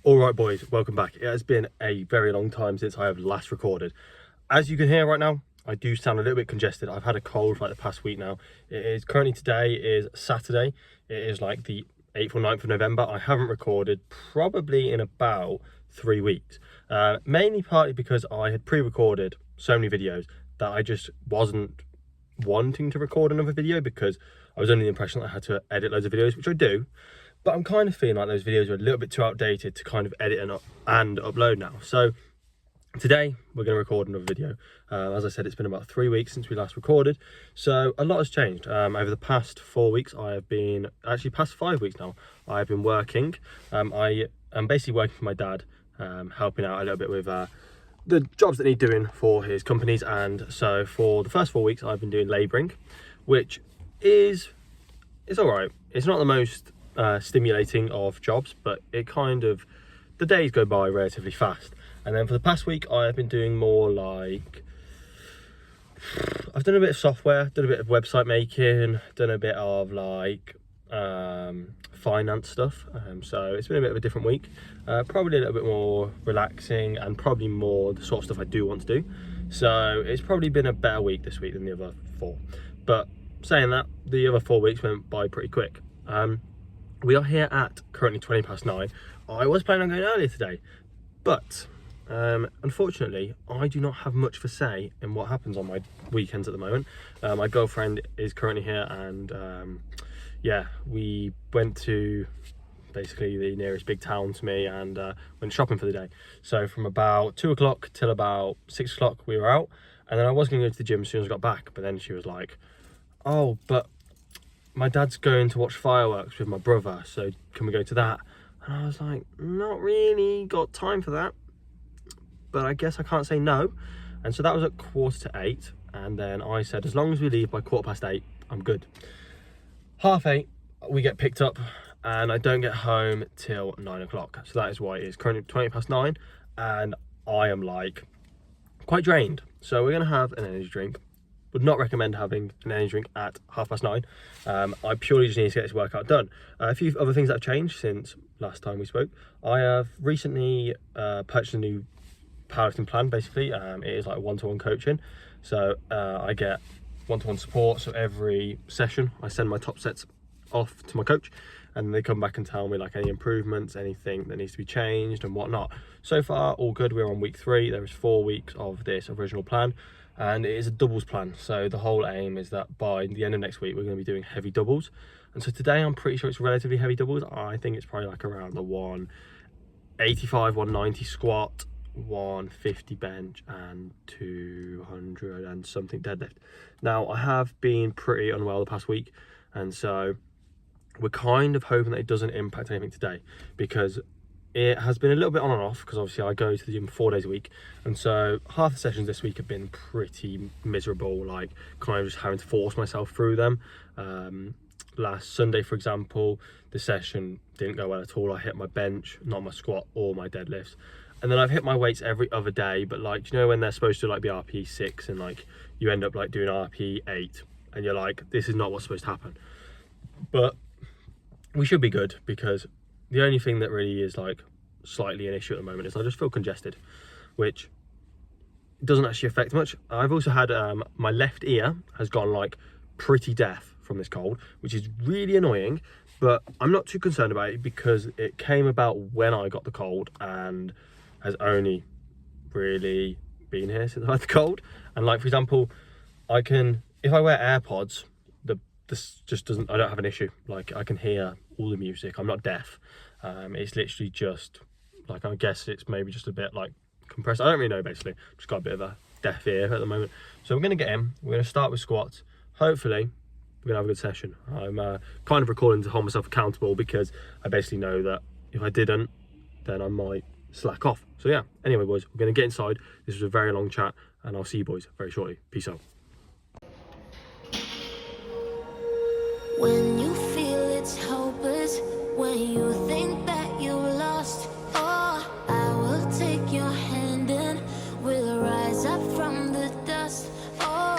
All right, boys, welcome back. It has been a very long time since I have last recorded. As you can hear right now, I do sound a little bit congested. I've had a cold for like the past week now. It is currently, today is Saturday. It is like the 8th or 9th of November. I haven't recorded probably in about 3 weeks. Mainly partly because I had pre-recorded so many videos that I just wasn't wanting to record another video because I was under the impression that I had to edit loads of videos, which I do. But I'm kind of feeling like those videos are a little bit too outdated to kind of edit and upload now. So today we're going to record another video. As I said, it's been about 3 weeks since we last recorded. So a lot has changed. Over the past 4 weeks, I have been, actually past 5 weeks now, I've been working. I am basically working for my dad, helping out a little bit with the jobs that need doing for his companies. And so for the first 4 weeks, I've been doing labouring, which it's all right. It's not the most stimulating of jobs, but it kind of, the days go by relatively fast. And then for the past week I have been doing more like, I've done a bit of software, done a bit of website making, done a bit of like finance stuff. So it's been a bit of a different week, probably a little bit more relaxing and probably more the sort of stuff I do want to do. So it's probably been a better week this week than the other 4. But saying that, the other 4 weeks went by pretty quick. We are here at currently 9:20. I was planning on going earlier today, but unfortunately I do not have much for say in what happens on my weekends at the moment. My girlfriend is currently here, and yeah, we went to basically the nearest big town to me and went shopping for the day. So from about 2 o'clock till about 6 o'clock we were out, and then I was going to go to the gym as soon as I got back, but then she was like, oh, but my dad's going to watch fireworks with my brother, so can we go to that? And I was like, not really got time for that, but I guess I can't say no. And so that was at 7:45, and then I said, as long as we leave by 8:15, I'm good. 8:30, we get picked up, and I don't get home till 9 o'clock. So that is why it is currently 9:20, and I am like quite drained. So we're gonna have an energy drink. Would not recommend having an energy drink at 9:30. I purely just need to get this workout done. A few other things that have changed since last time we spoke. I have recently purchased a new powerlifting plan. Basically, it is like one-to-one coaching. So I get one-to-one support. So every session, I send my top sets off to my coach, and they come back and tell me like any improvements, anything that needs to be changed and whatnot. So far, all good. We're on week 3. There is 4 weeks of this original plan, and it is a doubles plan. So the whole aim is that by the end of next week we're going to be doing heavy doubles. And so today I'm pretty sure it's relatively heavy doubles. I think it's probably like around the 185, 190 squat, 150 bench and 200 and something deadlift. Now I have been pretty unwell the past week, and so we're kind of hoping that it doesn't impact anything today, because it has been a little bit on and off, because obviously I go to the gym 4 days a week, and so half the sessions this week have been pretty miserable, like kind of just having to force myself through them. Last Sunday, for example, the session didn't go well at all. I hit my bench, not my squat or my deadlifts. And then I've hit my weights every other day, but like, you know when they're supposed to like be RP 6 and like you end up like doing RP 8 and you're like, this is not what's supposed to happen. But we should be good, because the only thing that really is like slightly an issue at the moment is I just feel congested, which doesn't actually affect much. I've also had my left ear has gone like pretty deaf from this cold, which is really annoying, but I'm not too concerned about it because it came about when I got the cold and has only really been here since I had the cold. And like, for example, I can, if I wear AirPods, this just doesn't, I don't have an issue. Like I can hear all the music. I'm not deaf. It's literally just like, I guess it's maybe just a bit like compressed. I don't really know, basically. Just got a bit of a deaf ear at the moment. So we're going to get in. We're going to start with squats. Hopefully we're going to have a good session. I'm kind of recording to hold myself accountable, because I basically know that if I didn't, then I might slack off. So yeah, anyway boys, we're going to get inside. This was a very long chat, and I'll see you boys very shortly. Peace out. When you feel it's hopeless, when you think that you lost, oh, I will take your hand and we'll rise up from the dust. Oh,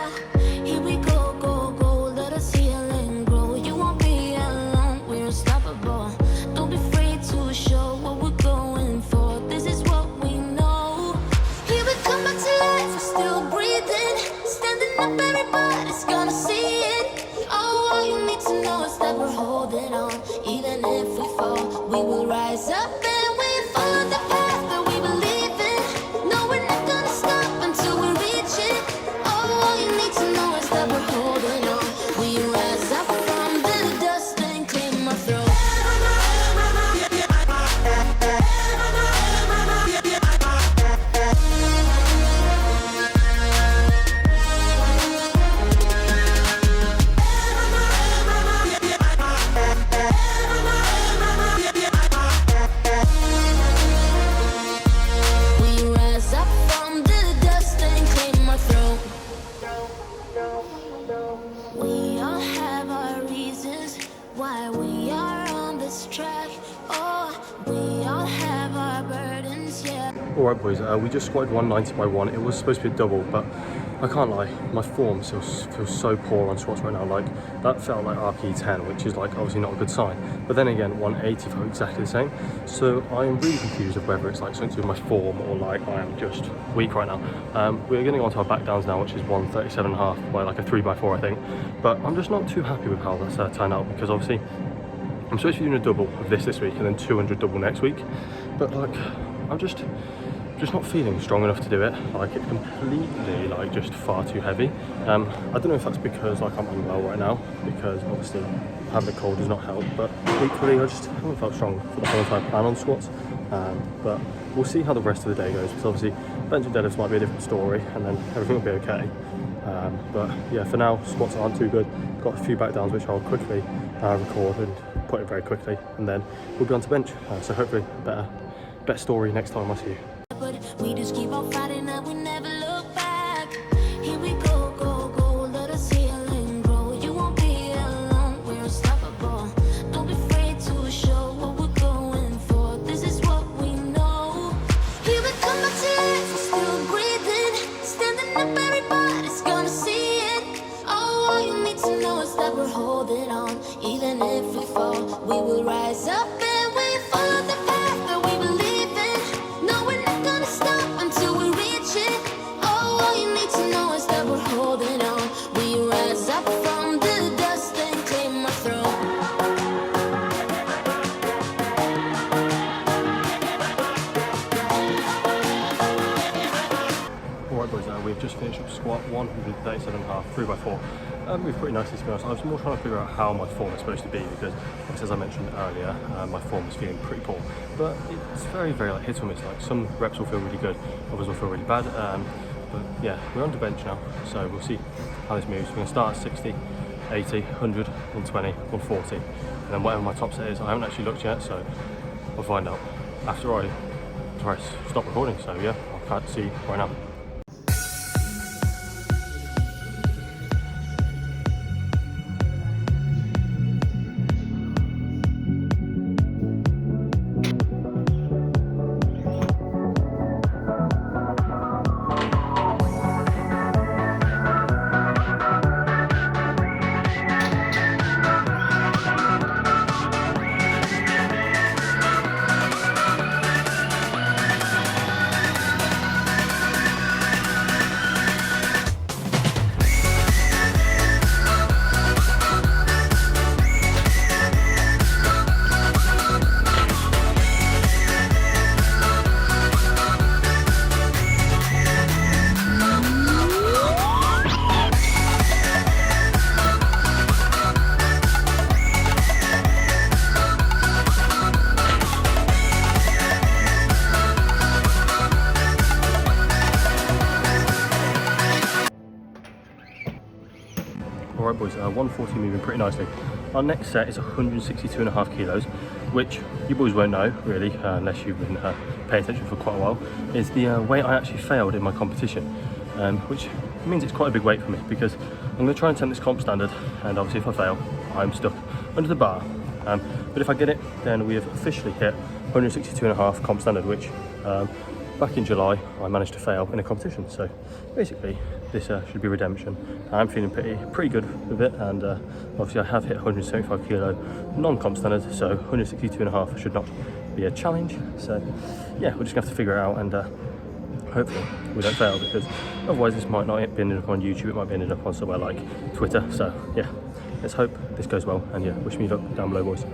here we go, go, go, let us heal and grow. You won't be alone, we're unstoppable. Don't be afraid to show what we're going up and we follow the path that we believe in. No, we're not gonna stop until we reach it. All you need to know is that we're holding on. We rise up from the dust and claim our throne. We all have our reasons why we are on this track. Oh, we all have our burdens, yeah. Alright boys, we just squatted 190 by 1. It was supposed to be a double, but I can't lie, my form feels so poor on squats right now. Like, that felt like RP10, which is like obviously not a good sign. But then again, 180 felt exactly the same. So I am really confused of whether it's like something to do with my form or like I am just weak right now. We're getting on to our back downs now, which is 137.5 by like a 3x4 I think. But I'm just not too happy with how that's turned out, because obviously I'm supposed to be doing a double of this week and then 200 double next week. But like, I'm just not feeling strong enough to do it. Like, it's completely like just far too heavy. I don't know if that's because like I'm unwell right now, because obviously having a cold does not help, but equally I just haven't felt strong for the whole entire plan on squats. But we'll see how the rest of the day goes, because obviously bench and deadlifts might be a different story and then everything will be okay. But yeah, for now squats aren't too good. Got a few back downs which I'll quickly record and put it very quickly, and then we'll be on to bench. So hopefully better story next time I see you. But we just keep on fighting and we never look back. Here we go, go, go, let us heal and grow. You won't be alone, we're unstoppable. Don't be afraid to show what we're going for. This is what we know. Here we come back to life, we're still breathing. Standing up, everybody's gonna see it. Oh, all you need to know is that we're holding on. Even if we fall, we will rise up and we follow the path that we believe in. No, we're not gonna stop until we reach it. Oh, all you need to know is that we're holding on. We rise up from the dust and claim our throne. Alright boys, we've just finished up squat 137.5, 3x4. Moved pretty nicely to be honest. I was more trying to figure out how my form is supposed to be, because as I mentioned earlier, my form is feeling pretty poor. But it's very like hit or miss. Like, some reps will feel really good, others will feel really bad. But yeah, we're on the bench now, so we'll see how this moves. We're going to start at 60, 80, 100, 120, 140, and then whatever my top set is. I haven't actually looked yet, so I'll find out after I stop recording. So yeah, I can't see right now. Alright boys, 140 moving pretty nicely. Our next set is 162.5 kilos, which you boys won't know really, unless you've been paying attention for quite a while, is the weight I actually failed in my competition, which means it's quite a big weight for me, because I'm going to try and attempt this comp standard, and obviously if I fail, I'm stuck under the bar. But if I get it, then we have officially hit 162.5 comp standard, which back in July I managed to fail in a competition. So basically this should be redemption. I'm feeling pretty good with it, and obviously I have hit 175 kilo non-comp standard, so 162.5 should not be a challenge. So yeah, we're just gonna have to figure it out, and hopefully we don't fail, because otherwise this might not be ended up on YouTube, it might be ended up on somewhere like Twitter. So yeah, let's hope this goes well, and yeah, wish me luck down below boys.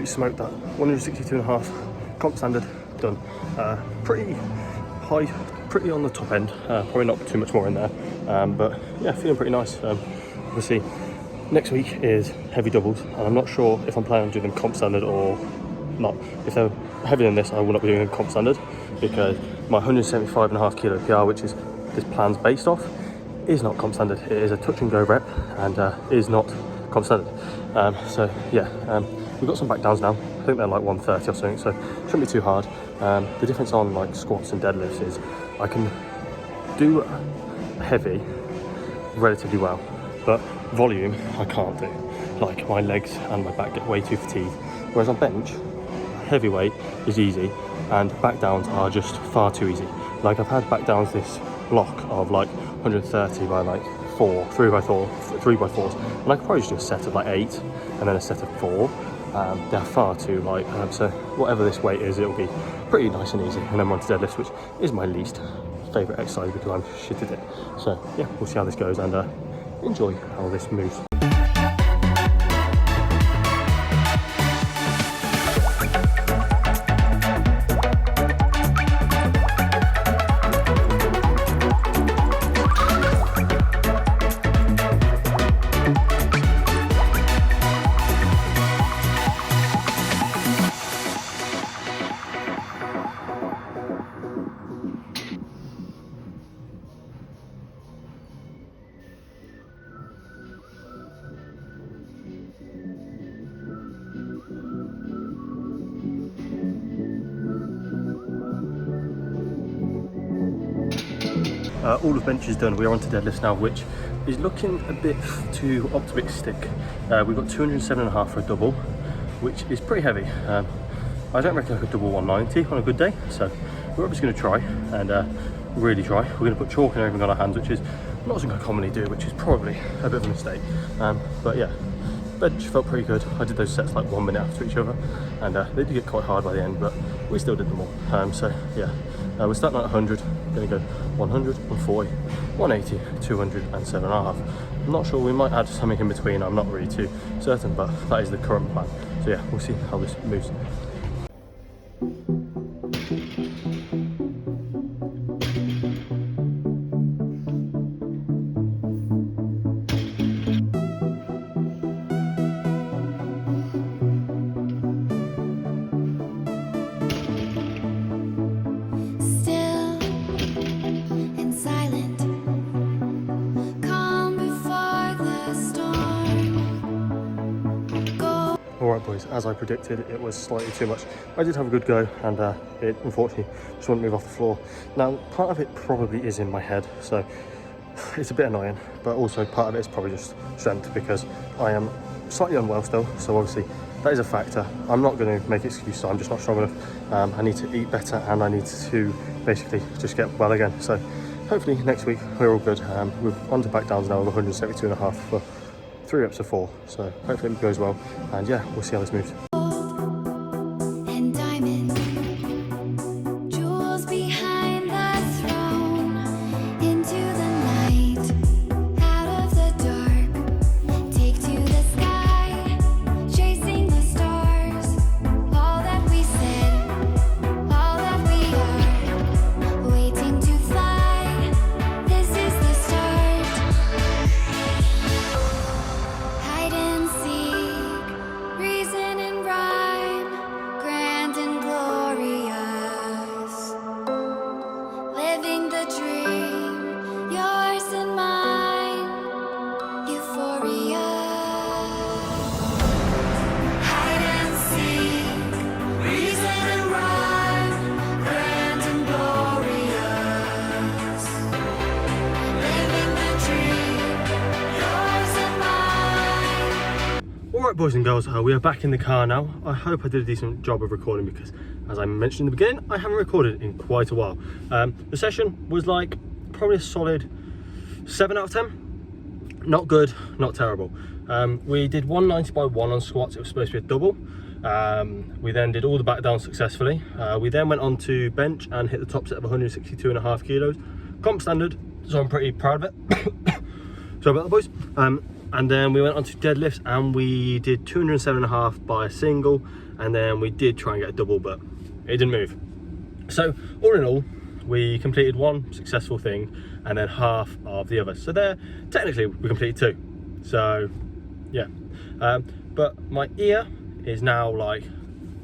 absolutely smoked that. 162.5 comp standard done. Pretty high, pretty on the top end. Probably not too much more in there, but yeah, feeling pretty nice. Obviously, next week is heavy doubles, and I'm not sure if I'm planning on doing them comp standard or not. If they're heavier than this, I will not be doing a comp standard, because my 175.5 kilo PR, which is this plan's based off, is not comp standard. It is a touch and go rep, and is not comp standard. So yeah, we've got some back downs now. I think they're like 130 or something, so it shouldn't be too hard. The difference on like squats and deadlifts is I can do heavy relatively well, but volume I can't do. Like my legs and my back get way too fatigued. Whereas on bench, heavy weight is easy, and back downs are just far too easy. Like I've had back downs this block of like 130 by like 3x4s, and I could probably just do a set of like 8 and then a set of 4. They're far too light, so whatever this weight is, it'll be pretty nice and easy. And then we're on to deadlifts, which is my least favourite exercise because I'm shit at it. So yeah, we'll see how this goes, and enjoy how this moves. All of bench is done. We are on to deadlifts now, which is looking a bit too optimistic. We've got 207.5 for a double, which is pretty heavy. I don't reckon I could double 190 on a good day, so we're just going to try and really try. We're going to put chalk and everything on our hands, which is not something I commonly do, which is probably a bit of a mistake. But yeah, bench felt pretty good. I did those sets like 1 minute after each other, and they did get quite hard by the end, but we still did them all. So yeah, we're starting at 100, going to go 100, 140, 180, 200 and 7.5. I'm not sure, we might add something in between, I'm not really too certain, but that is the current plan. So yeah, we'll see how this moves. Alright boys, as I predicted, it was slightly too much. I did have a good go, and it unfortunately just wouldn't move off the floor. Now, part of it probably is in my head, so it's a bit annoying, but also part of it is probably just strength, because I am slightly unwell still, so obviously that is a factor. I'm not going to make excuses, I'm just not strong enough. I need to eat better, and I need to basically just get well again. So hopefully next week we're all good. We're on to back downs now with 172.5 for 3 reps of 4, so hopefully it goes well, and yeah, we'll see how this moves. Alright boys and girls, we are back in the car now. I hope I did a decent job of recording, because as I mentioned in the beginning, I haven't recorded in quite a while. The session was like probably a solid 7 out of 10. Not good, not terrible. We did 190 by 1 on squats. It was supposed to be a double. We then did all the back downs successfully. We then went on to bench and hit the top set of 162.5 kilos. Comp standard, so I'm pretty proud of it. Sorry about that, boys. And then we went on to deadlifts, and we did 207.5 by a single, and then we did try and get a double, but it didn't move. So all in all, we completed one successful thing and then half of the other. So there, technically we completed 2. So yeah, but my ear is now like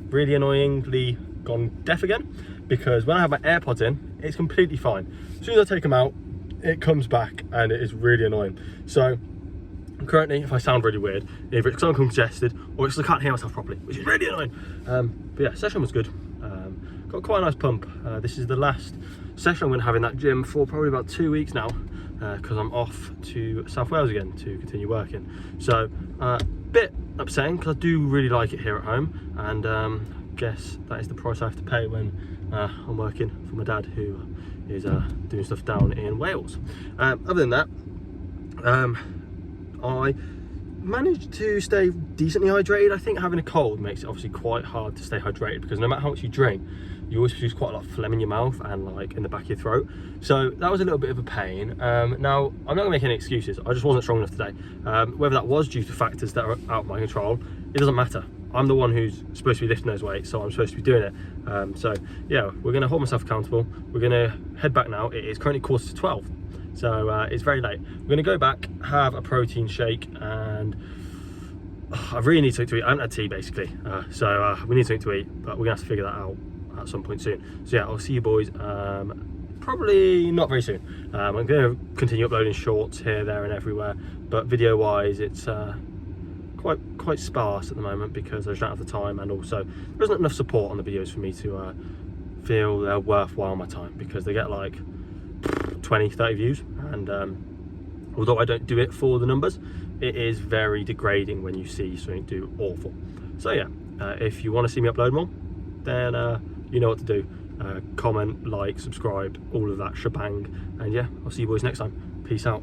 really annoyingly gone deaf again, because when I have my AirPods in, it's completely fine. As soon as I take them out, it comes back and it is really annoying. So currently, if I sound really weird, either it's because I'm congested or it's because I can't hear myself properly, which is really annoying. But yeah, session was good. Got quite a nice pump. This is the last session I'm going to have in that gym for probably about 2 weeks now, because I'm off to South Wales again to continue working. So bit upsetting, because I do really like it here at home, and guess that is the price I have to pay when I'm working for my dad, who is doing stuff down in Wales. Other than that, I managed to stay decently hydrated. I think having a cold makes it obviously quite hard to stay hydrated, because no matter how much you drink, you always produce quite a lot of phlegm in your mouth and like in the back of your throat. So that was a little bit of a pain. Now, I'm not gonna make any excuses. I just wasn't strong enough today. Whether that was due to factors that are out of my control, it doesn't matter. I'm the one who's supposed to be lifting those weights, so I'm supposed to be doing it. So yeah, we're gonna hold myself accountable. We're gonna head back now. It is currently 11:45. So it's very late. We're gonna go back, have a protein shake, and I really need something to eat. I haven't had tea basically, so we need something to eat, but we're gonna have to figure that out at some point soon. So yeah, I'll see you boys probably not very soon. I'm gonna continue uploading shorts here, there, and everywhere, but video wise, it's quite sparse at the moment because I just don't have the time, and also there isn't enough support on the videos for me to feel they're worthwhile my time, because they get like 20-30 views, and although I don't do it for the numbers, it is very degrading when you see something do awful. So yeah, if you want to see me upload more, then you know what to do. Comment, like, subscribe, all of that shebang, and yeah, I'll see you boys next time. Peace out.